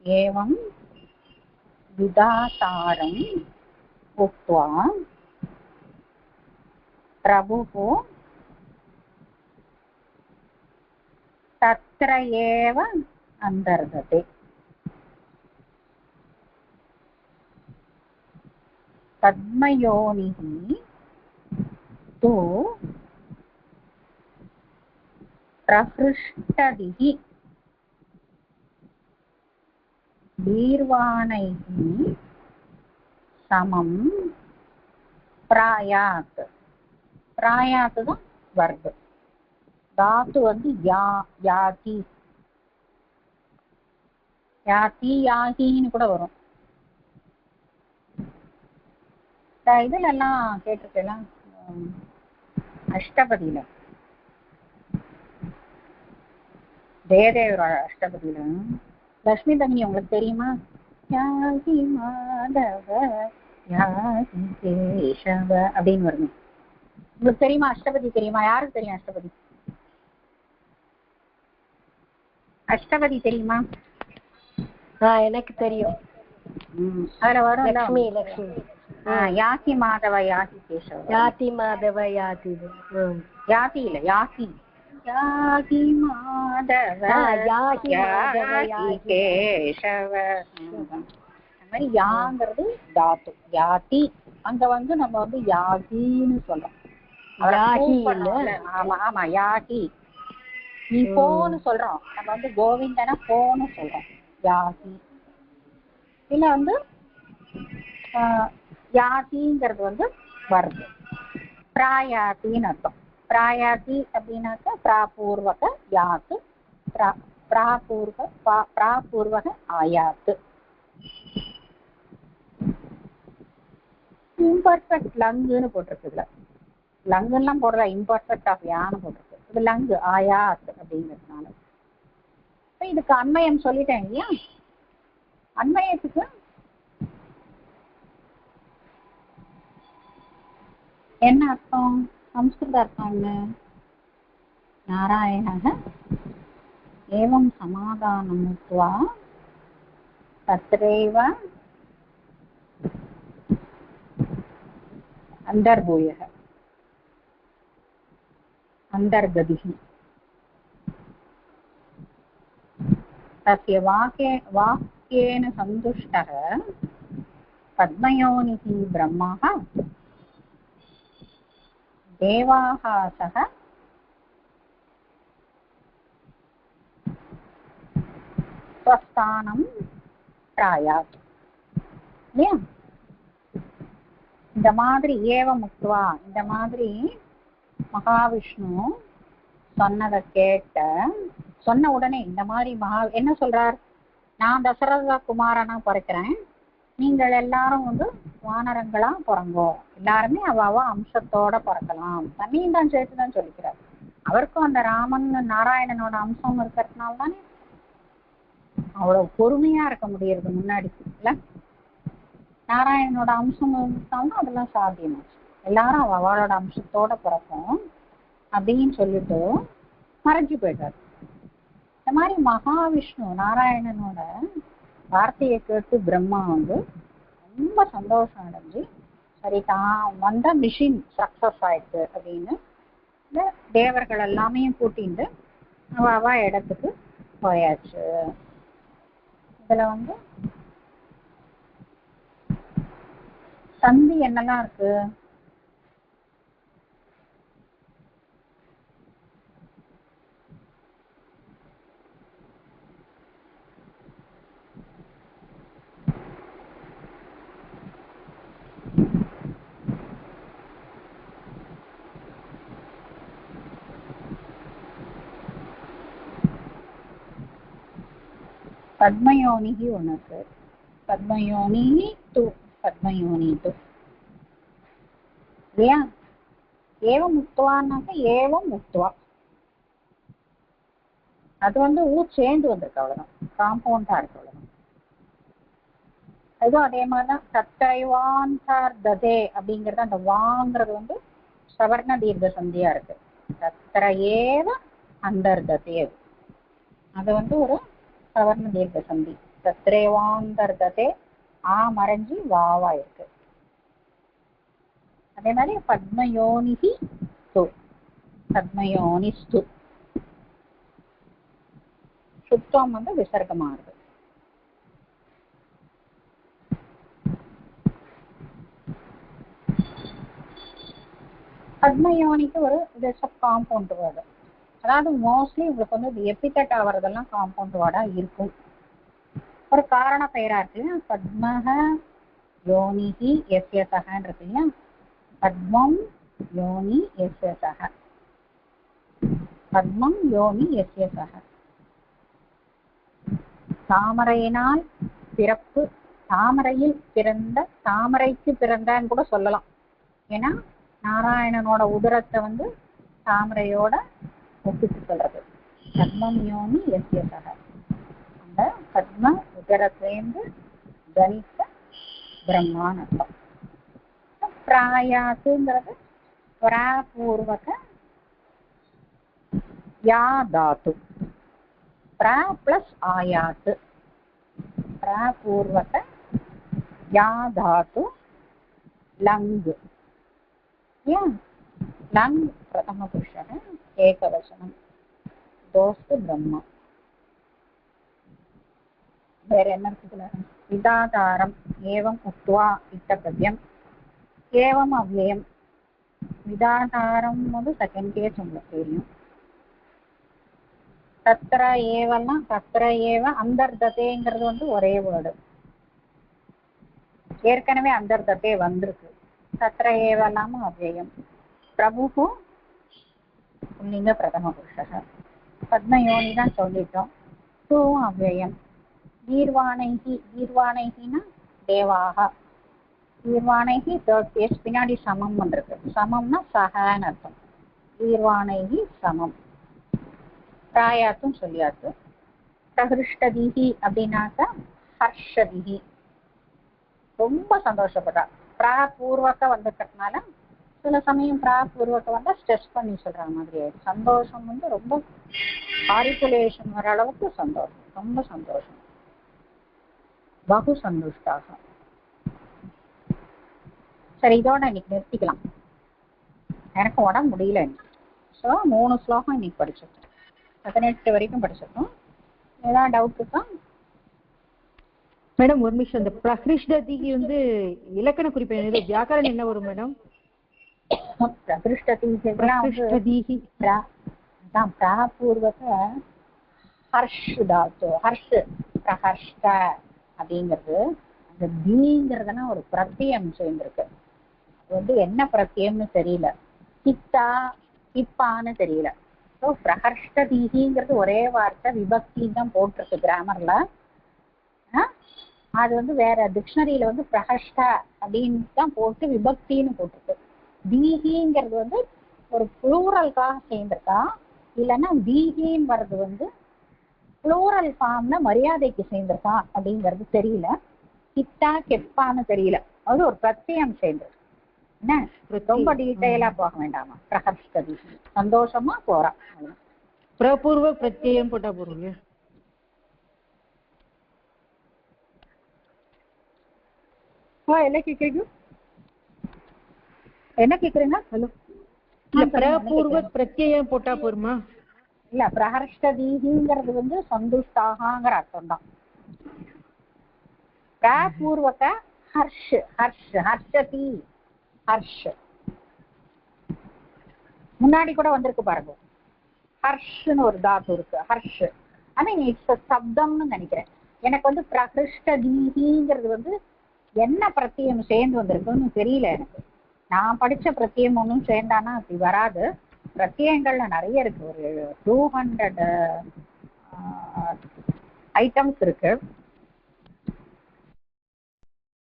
ஏவம் விதாதாரம் உக்த்வா பிரபுஹு தத்ர ஏவ அந்தர்கதே. பத்மயோனிஹி து பிரஹ்ருஷ்டதிஹி தீர்வாணைஹி சமம் பிராயாத். பிராயாத்து தான் வர்பு. தாத்து வந்து யாதி, யாதி யாகின்னு கூட வரும். இதுல எல்லாம் கேட்டிருக்கலாம் அஷ்டபதியில, ஜெயதேவரோட அஷ்டபதியில லட்சுமி தங்கி உங்களுக்கு தெரியுமா? யாகி மாதவ யாகி கேசவ அப்படின்னு வருங்க. உங்களுக்கு தெரியுமா அஷ்டபதி? தெரியுமா? யாருக்கு தெரியும் அஷ்டபதி? அஷ்டபதி தெரியுமா? எனக்கு தெரியும். அதுல வரும் லட்சுமி லட்சுமி. யாகி மாதவ யாகி கேசவ. யாதி மாதவ யாதி. யாதி இல்ல யாகி. யாகி மாதவ யாகி கேசவ. அந்த மாதிரி யாங்கிறது தாத்து. யாதி அங்க வந்து நம்ம வந்து யாகின்னு சொல்றோம். ஆமா ஆமா யாகி. நீ போன்னு சொல்றோம், நம்ம வந்து கோவிந்தனா போன்னு சொல்றோம் யாகி. இல்ல வந்து யாதிங்கிறது வந்து வருது. பிராயாத்தின்னு அர்த்தம். பிராயாத்தி அப்படின்னாக்க பிராபூர்வக யாத்து, பிராபூர்வக ஆயாத்து. இம்பர்ஃபெக்ட் லங்குன்னு போட்டிருக்கு. இதுல லங்குலாம் போடுறா, இம்பர்ஃபெக்ட் ஆஃப் யான்னு போட்டிருக்கு. லங்கு ஆயாத் அப்படிங்கிறதுனால. இதுக்கு அன்மயம் சொல்லிட்டேன் இல்லையா? அன்மயத்துக்கு என்ன அர்த்தம்? சம்ஸ்கிருத அர்த்தம் என்ன? நாராயணः ஏவம் சமாதானம் முக்த்வா தத்ரேவ அந்தர்பூயः அந்தர்கதிः तस्य वाक्येन सन्तुष्टः पद्मयोनिः ब्रह्मः देवाः सह ஸ்வஸ்தானம் பிராயாத். இல்லையா? இந்த மாதிரி ஏவ முக்த்வா, இந்த மாதிரி மகாவிஷ்ணு சொன்னதை கேட்ட சொன்ன உடனே இந்த மாதிரி என்ன சொல்றார்? நான் தசரத குமாரனா பிறக்கிறேன், நீங்கள் எல்லாரும் வானரங்களா பிறங்கோ, எல்லாருமே அவ அம்சத்தோட பிறக்கலாம், தண்ணியும் தான் சேர்த்துதான் சொல்லிக்கிறார். அவருக்கும் அந்த ராமன் நாராயணனோட அம்சம் இருக்கிறதுனால தானே அவ்வளவு பொறுமையா இருக்க முடியறது முன்னாடி. இல்ல, நாராயணனோட அம்சம் இருந்தாலும் அதெல்லாம் சாத்தியமாச்சு. எல்லாரும் அவளோட அம்சத்தோட பிறக்கும் அப்படின்னு சொல்லிட்டு மறைஞ்சு போயிட்டாரு. இந்த மாதிரி மகாவிஷ்ணு நாராயணனோட வார்த்தையை கேட்டு பிரம்மா ரொம்ப சந்தோஷம் அடைஞ்சு, சரி தான் வந்த மிஷின் சக்சஸ் ஆயிடுச்சு அப்படின்னு இந்த தேவர்கள் எல்லாமே கூட்டிட்டு அவ இடத்துக்கு போயாச்சு. இதுல தந்தி என்னெல்லாம் இருக்கு? பத்மயோனிகி உனக்கு, பத்மயோனி து, பத்மயோனி து இல்லையா? ஏவம் முக்துவான்னாக்க ஏவம் முக்துவா, அது ஊ சேர்ந்து வந்திருக்கு, அவ்வளவுதான், காம்பவுண்டா இருக்கு, அவ்வளவுதான். அதுவும் அதே மாதிரிதான் தத்தைவான்சார் ததே அப்படிங்கிறது, அந்த வாங்கிறது சவர்ண தீர்க்க சந்தியா இருக்கு. தத்திர ஏவ அந்தர்ததே, அது ஒரு சவர்ண தீர்க்க சந்தி. தத்ரேவாந்தர்ததே ஆ மறைஞ்சி வாவா இருக்கு. அதே மாதிரி பத்மயோனிஹி து, பத்மயோனிஸ்து, சுத்தம் விசர்க்கமா இருக்கு. பத்மயோனிக்கு ஒரு காம்பவுண்ட் வேர்டு, அதாவது மோஸ்ட்லி உங்களுக்கு இது எபித்தட் ஆகிறதெல்லாம் காம்பவுண்ட் வேர்டா இருக்கும். ஒரு காரண பெயரா இருக்கு. பத்மஹ யோனிஹி எஸ்ய சஹன்னு இருக்கு இல்லையா? பத்மம் யோனி எஸ்ய சஹ, பத்மம் யோனி எஸ்ய சஹ. தாமரையினால் பிறப்பு, தாமரையில் பிறந்த, தாமரைக்கு பிறந்தான்னு கூட சொல்லலாம். ஏன்னா நாராயணனோட உதரத்தை தாமரையோட ஒப்பிட்டு சொல்றது. பத்மம் யோனி எஸ்ய சஹ, அந்த பத்ம உதரத்திலேருந்து கணித்த பிரம்மான்னு அர்த்தம். பிராயாத்துங்கிறது பிராபூர்வக யா தாத்து, பிரா பிளஸ் ஆயாத்து, பிராபூர்வக யா தாத்து லங்கு. ஏன் லங் பிரதம புருஷன் ஏகவசனம், தோஸ்து பிரம்மா. வேற என்ன இருக்குதுல? விதாதாரம் ஏவம் உக்த்வா இட்டபத்யம், ஏவம் அவ்யயம். விதாதாரம் செகண்ட் கேஸ் உங்களுக்கு தெரியும். தத்ர ஏவன்னா தத்ர ஏவ அந்தர்ததேங்கிறது ஒரே வேர்டு, ஏற்கனவே அந்தர்ததே வந்திருக்கு. தத்ர ஏவலாம அவ்யயம். பிரபு புல்லிங்க பிரதம புருஷக, பத்மயோனி தான் சொல்லிட்டோம். தூவும் அவ்யயம். கீர்வாணைகி, கீர்வாணைகினா தேவாக, கீர்வாணைகி தேர்ட் கேஸ், பின்னாடி சமம் இருக்கு. சமம்னா சஹன்னு அர்த்தம். கீர்வாணைகி சமம், பிராயாத்தும் சொல்லியாச்சு. பிரகிருஷ்டதிஹி அப்படின்னாக்கா ஹர்ஷதிஹி, ரொம்ப சந்தோஷப்படுறா. பிராபூர்வக வந்துட்டதுனால சில சமயம் பிராபூர்வக வந்தா ஸ்ட்ரெஸ் பண்ணி சொல்ற மாதிரி ஆயிடுச்சு. சந்தோஷம் வந்து ரொம்ப ஆரிகுலேஷன் வர அளவுக்கு சந்தோஷம், ரொம்ப சந்தோஷம். பகு சந்துஷ்டாக. சரி, இதோட இன்னைக்கு நிறுத்திக்கலாம். எனக்கு உடம்பு முடியல இன்னைக்கு. ஸோ 3 ஸ்லோகம் இன்னைக்கு படிச்சிருக்கோம், 18 வரைக்கும் படிச்சிருக்கோம். ஏதாவது டவுட் இருக்கா மேடம்? ஒரு நிமிஷம், இந்த பிரகிருஷ்டதிக்கு வந்து இலக்கண குறிப்பு என்னது, வியாக்கரணம் என்ன வரும் மேடம்? பிரகிருஷ்டதிஹி பிராபூர்வக ஹர்ஷ் தாத்து, ஹர்ஷ் பிரஹர்ஷ்ட அப்படிங்கிறது அந்த தீங்கிறதுனா ஒரு பிரத்யம் சேர்ந்திருக்கு. அது வந்து என்ன பிரத்யம்னு தெரியல, ஹித்தா ஹிப்பான்னு தெரியல. ஸோ பிரஹர்ஷ்டதிஹிங்கிறது ஒரே வார்த்தை, விபக்தின்னு தான் போட்டிருக்கு கிராமர்ல. அது வந்து வேற டிக்ஷனரியில வந்து பிரஹர்ஷ்ட அப்படின்னு தான் போட்டு விபக்தின்னு போட்டிருக்கு. தீஹிங்கிறது வந்து ஒரு ப்ளூரல்காக சேர்ந்திருக்கா, இல்லைன்னா தீஹின்னு வர்றது வந்து ப்ளூரல் ஃபார்ம்ல மரியாதைக்கு சேர்ந்திருக்கா அப்படிங்கிறது தெரியல. கித்தா கெப்பான்னு தெரியல, அது ஒரு பிரத்யம் சேர்ந்திருக்கு. என்ன ரொம்ப டீட்டெயிலா போக வேண்டாமா? பிரஹர்ஷ்டதி சந்தோஷமா போறா. பிரபூர்வ பிரத்யம் போட்டா போறீங்க. என்ன கேக்குறீங்க? என்ன கேக்குறீங்க? ஹலோ, இல்ல பிரபூர்வ பிரத்யம் போட்டா போருமா? இல்ல, பிரஹர்ஷ்டதிங்கிறது வந்து சந்துஷ்டாகங்கிற அர்த்தம் தான். பிரபூர்வக ஹர்ஷ், ஹர்ஷ் ஹர்ஷதி, ஹர்ஷ் முன்னாடி கூட வந்திருக்கு பாருங்க, ஹர்ஷ்னு ஒரு தாத்து இருக்கு, ஹர்ஷ். ஐ மீன் இட்ஸ் சப்தம்னு நினைக்கிறேன். எனக்கு வந்து பிரகிருஷ்டதிங்கிறது வந்து என்ன பிரத்தியம் சேர்ந்து வந்திருக்குன்னு தெரியல எனக்கு. நான் படிச்ச பிரத்தியம் ஒன்றும் சேர்ந்தானா அப்படி வராது. பிரத்தியங்கள்ல நிறைய இருக்கு, ஒரு 200 ஐட்டம்ஸ் இருக்கு.